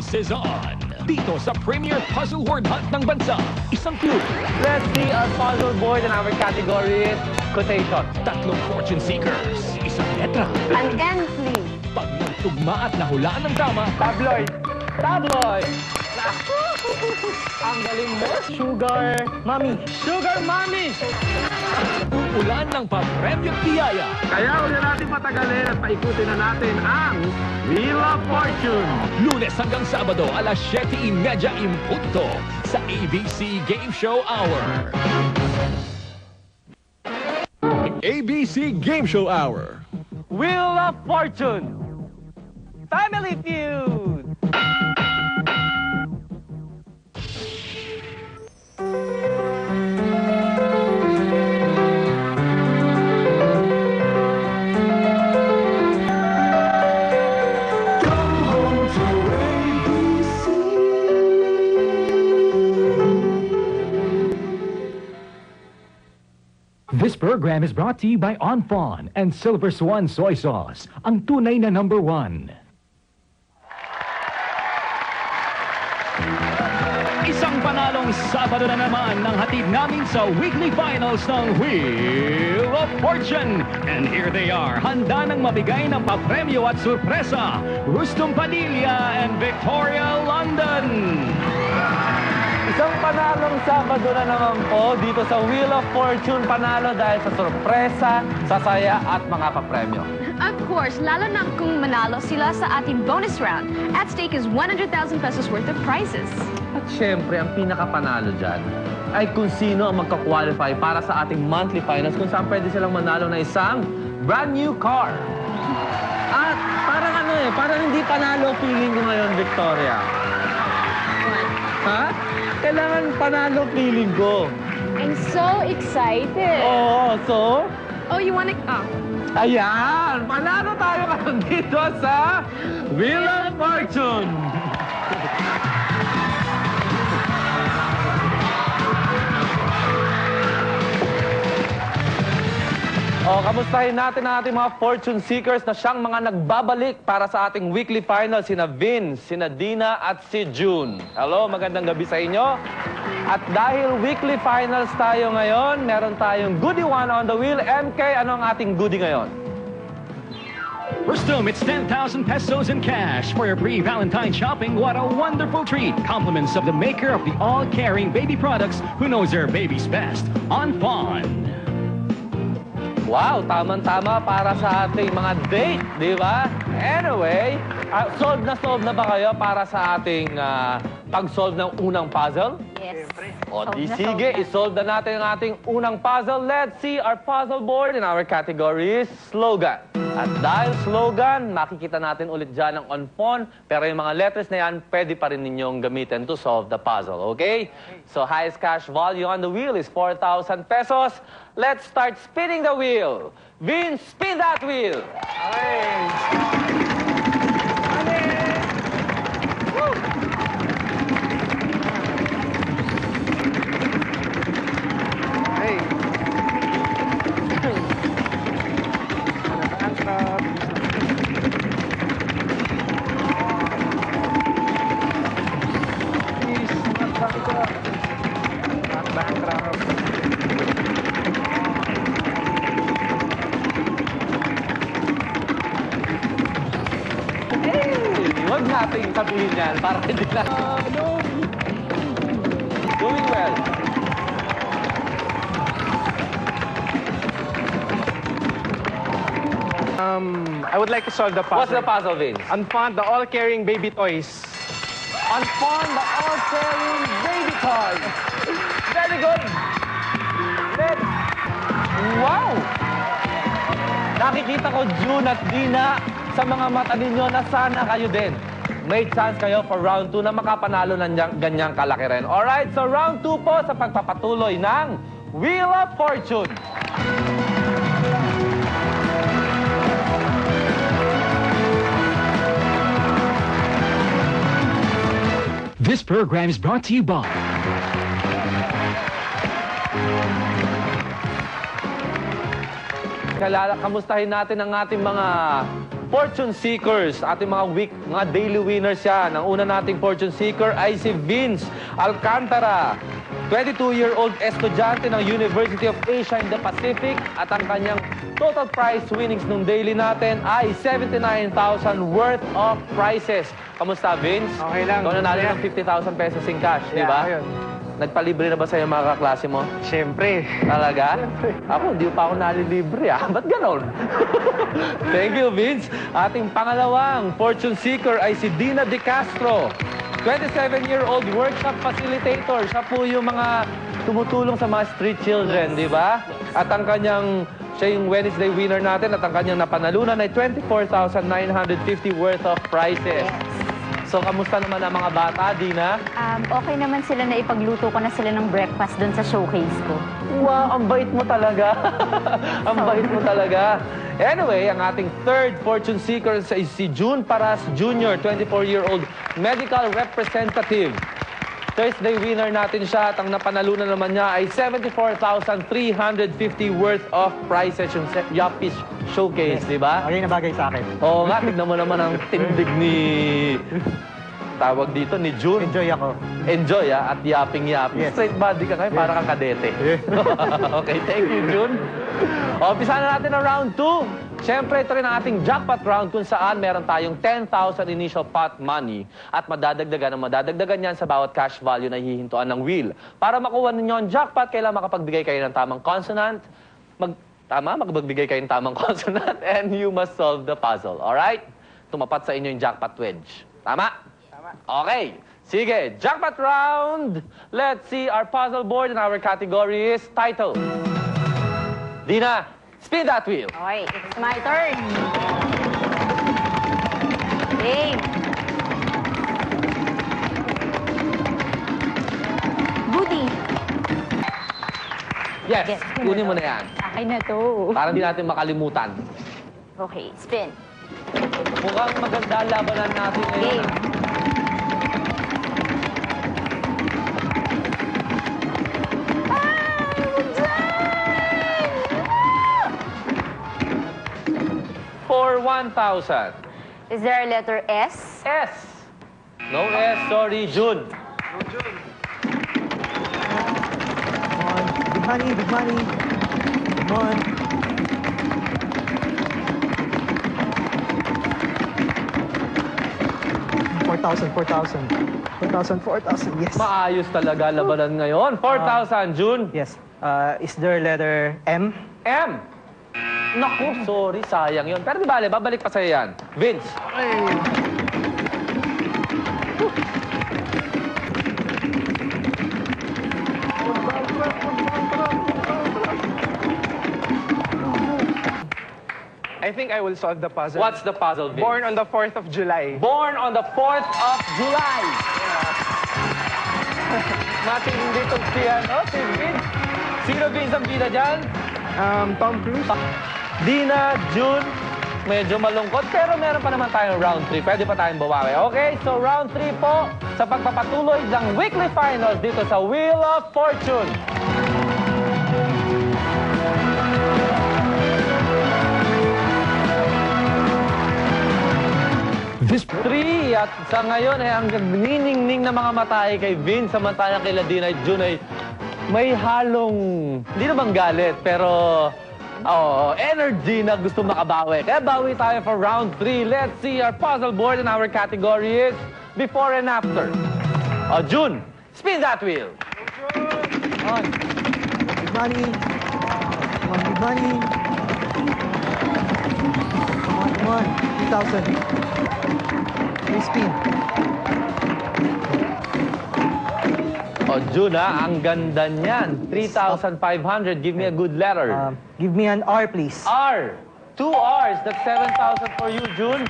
Races on! Dito sa Premier Puzzle Word Hunt ng bansa, isang clue, Let's see our puzzle board in our category is quotation. tatlong fortune seekers, isang letra. An end, please. Pag nagtugma at nahulaan ng tama, Tabloid. Tabloid. Ang galing mo. Sugar Mommy. Sugar Mommy. uulan ng papremyo at biyaya. Kaya huwag natin patagalin at paikutin na natin ang Wheel of Fortune. Lunes hanggang Sabado, alas 7:30 impunto sa ABC Game Show Hour. ABC Game Show Hour. Wheel of Fortune. Family Feud. This program is brought to you by Onfon and Silver Swan Soy Sauce, ang tunay na #1. Isang panalong Sabado na naman ng hatid namin sa weekly finals ng Wheel of Fortune. And here they are, handa ng mabigay ng papremyo at sorpresa, Rustum Padilla and Victoria London. Isang panalong Sabado na naman po dito sa Wheel of Fortune. Panalo dahil sa sorpresa, sasaya at mga papremyo. Of course, lalo na kung manalo sila sa ating bonus round. At stake is 100,000 pesos worth of prizes. At syempre, ang pinakapanalo dyan ay kung sino ang magka-qualify para sa ating monthly finals kung saan pwede silang manalo na isang brand new car. At parang parang hindi panalo feeling ko ngayon, Victoria. Ha? Kailangan panalo feeling ko. I'm so excited. Oo, so? Oh, you wanna... Oh. Ayan! Panalo tayo ngayon dito sa Wheel of Fortune! Kamustahin natin ang ating mga fortune seekers na siyang mga nagbabalik para sa ating weekly final, sina Vince, sina Dina at si June. Hello, magandang gabi sa inyo. At dahil weekly finals tayo ngayon, meron tayong goodie one on the wheel. MK, ano ang ating goodie ngayon? Rustum, it's 10,000 pesos in cash for your pre-Valentine shopping. What a wonderful treat. Compliments of the maker of the all-caring baby products who knows their babies best. Onfon. Wow, tamang-tama para sa ating mga date, di ba? Anyway, solve na ba kayo para sa ating pag-solve ng unang puzzle? Yes. O di sige, isolve na natin ang ating unang puzzle. Let's see our puzzle board in our category is slogan. At dahil slogan, makikita natin ulit dyan ang Onfon, pero yung mga letters na yan, pwede pa rin ninyong gamitin to solve the puzzle, okay? So highest cash value on the wheel is 4,000 pesos. Let's start spinning the wheel. Vince, spin that wheel. Huwag natin sabihin yan para hindi na... Doing well. I would like to solve the puzzle. What's the puzzle, Vince? Unfond the all-carrying baby toys. Unfond the all-carrying baby toys. Very good. Wow! Nakikita ko, June at Dina, sa mga mata ninyo na sana kayo din. May chance kayo for round 2 na makapanalo ng ganyang kalaki rin. Alright, so round 2 po sa pagpapatuloy ng Wheel of Fortune. This program is brought to you by Kamustahin natin ang ating mga Fortune Seekers. Ating mga daily winners yan. Ang una nating Fortune Seeker ay si Vince Alcantara. 22-year-old estudyante ng University of Asia in the Pacific at ang kanyang total prize winnings nung daily natin ay 79,000 worth of prizes. Kamusta, Vince? Okay lang. Ikaw nanalo ng 50,000 pesos in cash, di ba? ayun. Nagpalibre na ba sa'yo mga kaklase mo? Siyempre. Talaga? Ako, hindi pa ako nalilibre ah. Ba't ganon? Thank you, Vince. Ating pangalawang Fortune Seeker ay si Dina De Castro. 27-year-old workshop facilitator. Siya po yung mga tumutulong sa mga street children, di ba? At ang kanyang, siya yung Wednesday winner natin at ang kanyang napanalunan ay 24,950 worth of prizes. So, kamusta naman ang mga bata, Dina? Okay naman sila na ipagluto ko na sila ng breakfast doon sa showcase ko. Wow, ang bait mo talaga. Ang bait mo talaga. Anyway, ang ating third Fortune Seeker is si June Paras Jr., 24-year-old medical representative. Thursday winner natin siya at ang napanalunan naman niya ay 74,350 worth of prizes yung Yuppies Showcase, di ba? Okay na bagay sa akin. Oo nga, tignan mo naman ang tindig ni... Tawag dito ni June. Enjoy ako. Enjoy at yapping-yapping. Yes. Straight body ka ngayon, para kang kadete. Okay, thank you, June. Umpisa na natin ang round 2. Siyempre, ito rin ang ating jackpot round kung saan meron tayong 10,000 initial pot money at madadagdagan yan sa bawat cash value na hihintuan ng wheel. Para makuha ninyo ang jackpot, kailangan makapagbigay kayo ng tamang consonant, makapagbigay kayo ng tamang consonant, and you must solve the puzzle. Alright? Tumapat sa inyo yung jackpot wedge. Tama? Okay. Sige, jackpot round. Let's see our puzzle board and our category is title. Dina, spin that wheel. Okay, it's my turn. Game. Goody. Yes, Yes, kunin mo na yan. Akin na to. Para hindi natin makalimutan. Okay, spin. Mukhang maganda ang labanan natin ngayon. Game. 1,000. Is there a letter S? S. No S, sorry, June. Come on. Big money, big money. Come on. $4,000. Yes. Maayos talaga labanan ngayon. 4,000, June. Yes. Is there a letter M? M. Naku, sorry, sayang yun. Pero di bale, babalik pa sa'yo yan. Vince. I think I will solve the puzzle. What's the puzzle, Vince? Born on the 4th of July. Born on the 4th of July. Matindi itong si Vince. Sino Vince ang bida dyan? Tom Cruise. Dina, June, medyo malungkot, pero meron pa naman tayong round 3. Pwede pa tayong bawawi. Okay, so round 3 po sa pagpapatuloy ng weekly finals dito sa Wheel of Fortune. This 3 at sa ngayon ay ang niningning na mga matay kay Vince samantalang kay Ladina at June ay may halong, hindi naman galit, pero energy na gusto makabawi. Kaya bawi tayo for round 3. Let's see our puzzle board and our category is before and after. June, spin that wheel. Come on. Big money. Come on, big money. Come on. 3,000. Spin. June, ang ganda niyan. 3,500. Give me a good letter. Give me an R, please. R. 2 R's. That's 7,000 for you, June.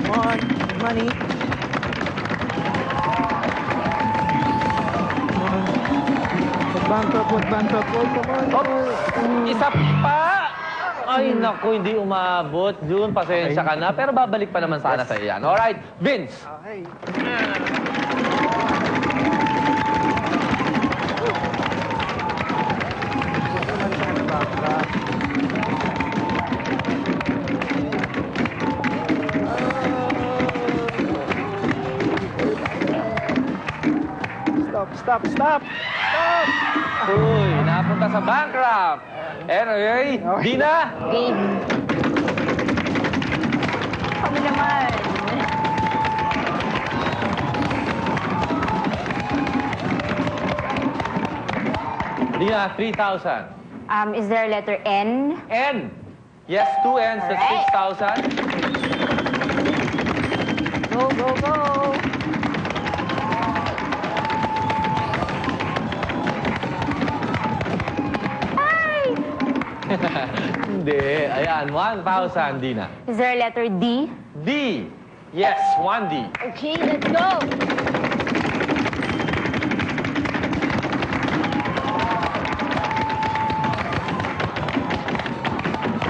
Come on. Big money. Come on. Wag bankrupt. Come on. Isa pa. Ay, naku, hindi umabot. June, pasensya ka na. Pero babalik pa naman sana sa iyan. Alright, Vince. Okay. Stop, stop! Stop! Uy, napunta sa bankrupt. Anyway, Dina, Game. Kami naman. Dina, 3,000. Is there a letter N? N. Yes, 2 N's, that's 6,000. Go, go, go. Ay! Hindi. Ayan, 1,000, Dina. Is there a letter D? D. Yes, 1D. Okay, let's go.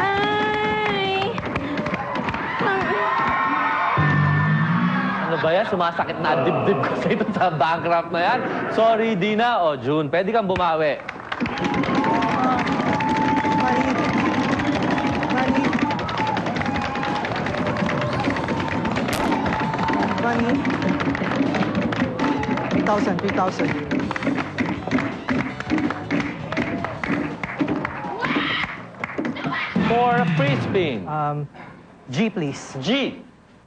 Ay! Ano ba yan? Sumasakit na ang dibdib ko sa ito sa bankrupt na yan. Sorry, Dina. O, June, pwede kang bumawi. Money. Money. Money. 3,000, 3,000. For a free spin. G, please. G.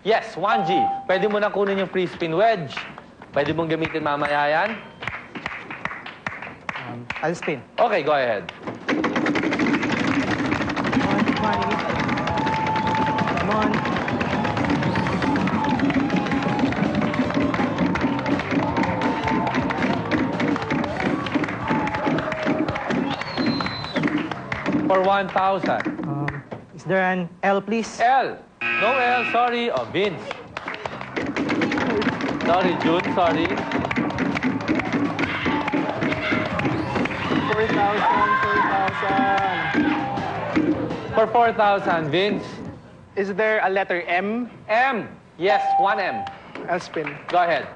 Yes, 1G. Pwede mo na kunin yung free spin wedge. Pwede mong gamitin mamaya yan. I'll spin. Okay, go ahead. Money. Come on. For 1,000. Is there an L, please? L. No L, sorry. Oh, Vince. Sorry, June, sorry. 4,000, 4,000. For 4,000, Vince. Is there a letter M? M. Yes, 1M. I'll spin. Go ahead.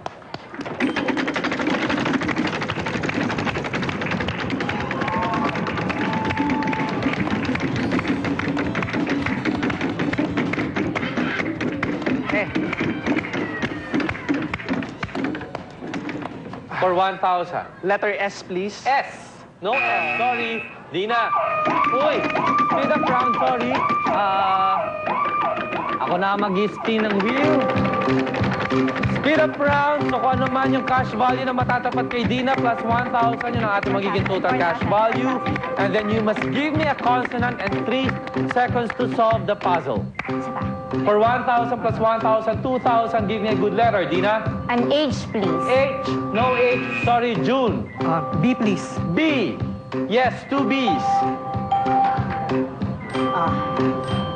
For 1,000. Letter S, please. S. No S. Sorry. Dina. Uy. Speed up round. Sorry. Ako na mag-spin ng wheel. Speed up round. So kung ano man yung cash value na matatapat kay Dina plus 1,000, yun ang ating magiging total cash value. And then you must give me a consonant and 3 seconds to solve the puzzle. Isa pa. For 1,000 plus 1,000, 2,000, give me a good letter, Dina. An H, please. H. No H. Sorry, June. B, please. B. Yes, 2 B's.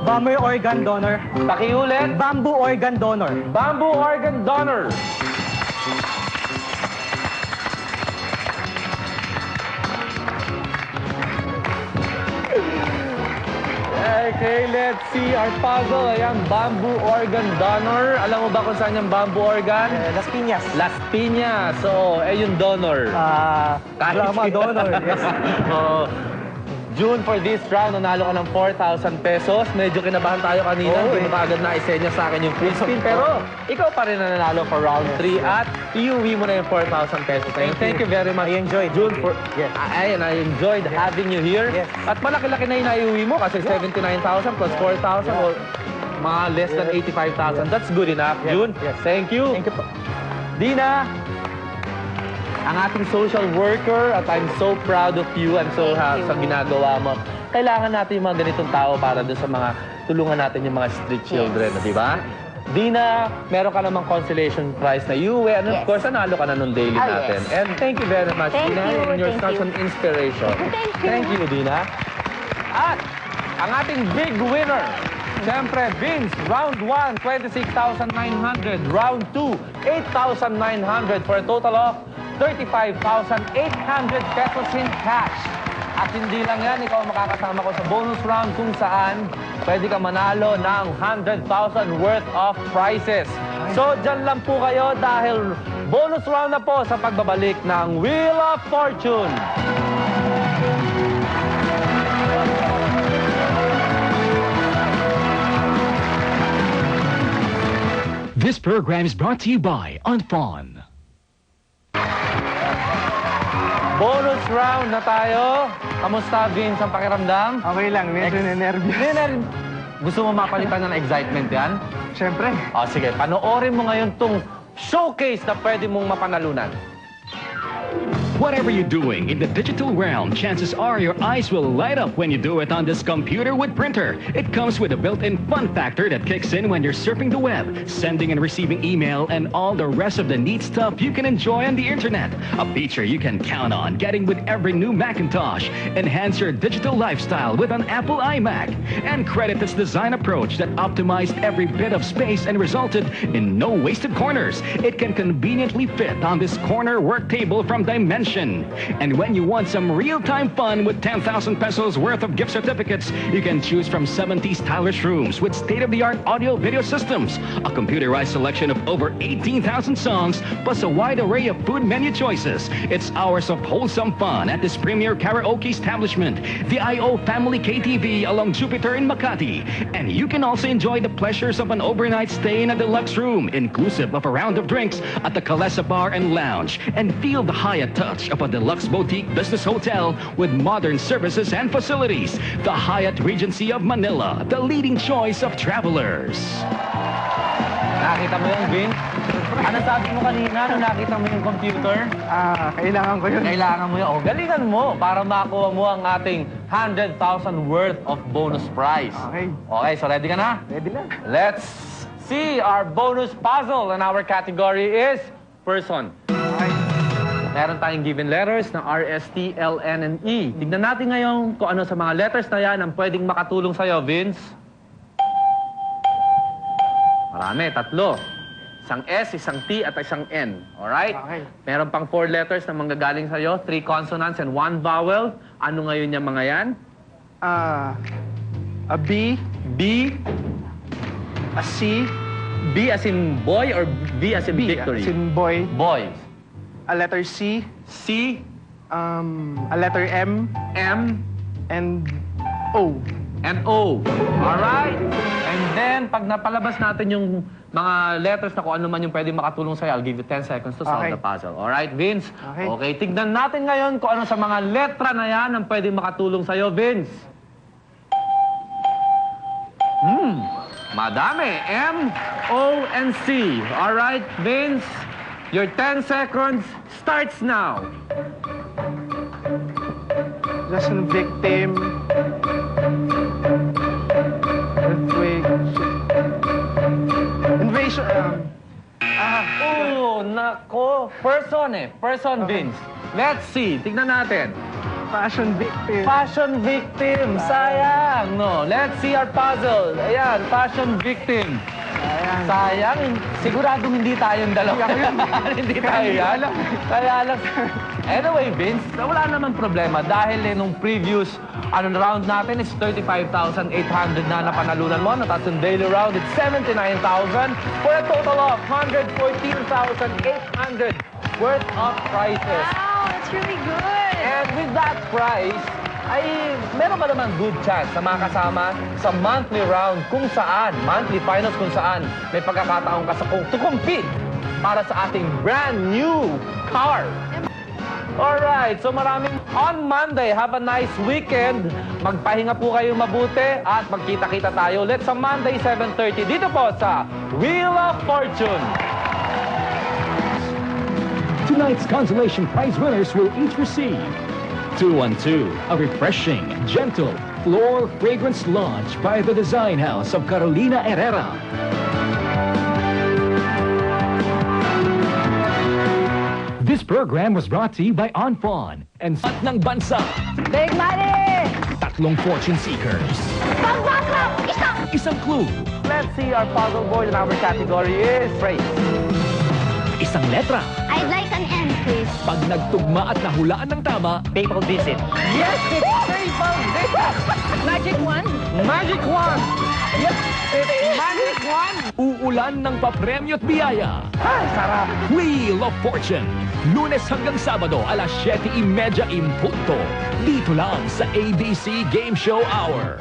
Bamboo organ donor. Pakiulit. Bamboo organ donor. Bamboo organ donor. Okay, let's see our puzzle. Ayan, bamboo organ donor. Alam mo ba kung saan yung bamboo organ? Las Piñas. Las Piñas. So, yung donor. Drama donor. Yes. Oo. June, for this round, nanalo ka ng 4,000 pesos. Medyo kinabahan tayo kanina. Hindi mo kaagad na isenya sa akin yung free spin. Pero ikaw pa rin na nanalo for round 3 at iuwi mo na yung 4,000 pesos. Thank you very much. I enjoyed. June, Yes. I enjoyed having you here. Yes. At malaki-laki na yung naiuwi mo kasi 79,000 plus 4,000 or mga less than 85,000. That's good enough, Yes. June. Yes. Thank you. Thank you po. Dina, ang ating social worker at I'm so proud of you. I'm so happy sa ginagawa mo. Kailangan natin yung mga ganitong tao para doon sa mga tulungan natin yung mga street children, di ba? Dina, meron ka namang consolation prize na you and of Yes. course, nanalo ka na nung daily Oh, natin. yes. And thank you very much, Thank Dina. you, And you're thank such you. an inspiration. Thank you. Dina. At ang ating big winner, siyempre, Vince, round 1, 26,900. Round 2, 8,900 for a total of 35,800 pesos in cash. At hindi lang yan, ikaw ang makakasama ko sa bonus round kung saan pwede ka manalo ng 100,000 worth of prizes. So, dyan lang po kayo dahil bonus round na po sa pagbabalik ng Wheel of Fortune. This program is brought to you by On Fawn. Bonus round na tayo. Kamusta, Vince, ang pakiramdam? Okay lang, medyo nervous. Gusto mo mapalitan ng excitement yan? Siyempre. O, sige, panoorin mo ngayon tong showcase na pwede mong mapanalunan. Whatever you're doing in the digital realm, chances are your eyes will light up when you do it on this computer with printer. It comes with a built-in fun factor that kicks in when you're surfing the web, sending and receiving email, and all the rest of the neat stuff you can enjoy on the internet. A feature you can count on getting with every new Macintosh. Enhance your digital lifestyle with an Apple iMac. And credit its design approach that optimized every bit of space and resulted in no wasted corners. It can conveniently fit on this corner work table from Dimension. And when you want some real-time fun with 10,000 pesos worth of gift certificates, you can choose from 70 stylish rooms with state-of-the-art audio-video systems, a computerized selection of over 18,000 songs, plus a wide array of food menu choices. It's hours of wholesome fun at this premier karaoke establishment, the IO Family KTV along Jupiter in Makati. And you can also enjoy the pleasures of an overnight stay in a deluxe room, inclusive of a round of drinks at the Kalesa Bar and Lounge, and feel the Hyatt touch of a deluxe boutique business hotel with modern services and facilities. The Hyatt Regency of Manila, the leading choice of travelers. Nakita mo yung Vince? Ano sabi mo kanina nung nakita mo yung computer? Kailangan ko yun. Kailangan mo yun. O, galingan mo para makuha mo ang ating 100,000 worth of bonus prize. Okay. Okay, so ready ka na? Ready lang. Let's see. Our bonus puzzle and our category is person. Okay. Meron tayong given letters na R, S, T, L, N, and E. Tignan natin ngayon kung ano sa mga letters na yan ang pwedeng makatulong sa'yo, Vince. Marami, 3. Isang S, isang T, at isang N. Alright? Okay. Meron pang 4 letters na manggagaling sa'yo, 3 consonants and 1 vowel. Ano ngayon yung mga yan? A B, B, a C, B as in boy or B as in B, victory? as in boy, Boy. a letter C, C, a letter M, M, and O. and O. Alright? And then, pag napalabas natin yung mga letters na kung ano man yung pwede makatulong sa'yo, I'll give you 10 seconds to solve Okay. the puzzle. Alright, Vince? Okay. Tignan natin ngayon kung ano sa mga letra na yan ang pwede makatulong sa'yo, Vince. Madami. M, O, and C. Alright, Vince? Your 10 seconds starts now. Just a victim. Earthquake. Invasion. Oh, nako. Person eh. Person, Vince. Let's see. Tignan natin. Fashion victim. Fashion victim. Sayang, no? Let's see our puzzle. Ayan, fashion victim. Sayang. Siguradong hindi tayong dalawa. Hindi tayo yan. Kaya lang. Anyway, Vince, wala naman problema dahil nung previous round natin is 35,800 na napanalunan mo. Tapos yung daily round, it's 79,000 for a total of 114,800 worth of prizes. Wow, that's really good. And with that prize, ay meron ba naman good chance na makasama sa monthly round kung saan, monthly finals kung saan may pagkakataon ka sa to compete para sa ating brand new car. Alright, so maraming on Monday. Have a nice weekend. Magpahinga po kayo mabuti at magkita-kita tayo ulit sa Monday 7:30 dito po sa Wheel of Fortune. Tonight's consolation prize winners will each receive 212, a refreshing, gentle, floral fragrance launch by the Design House of Carolina Herrera. This program was brought to you by Onfon and Sat ng Bansa. Big money! 3 fortune seekers. Pambaka! Isang clue. Let's see our puzzle board and our category is phrase. Isang letra. I'd like an N, please. Pag nagtugma at nahulaan ng tama, Papal visit. Yes, it's papal visit. Magic one? Magic wand. Yes, it's magic wand. uulan ng papremyo at biyaya. Ay, sarap. Wheel of Fortune. Lunes hanggang Sabado, alas 7:30 in punto. Dito lang sa ABC Game Show Hour.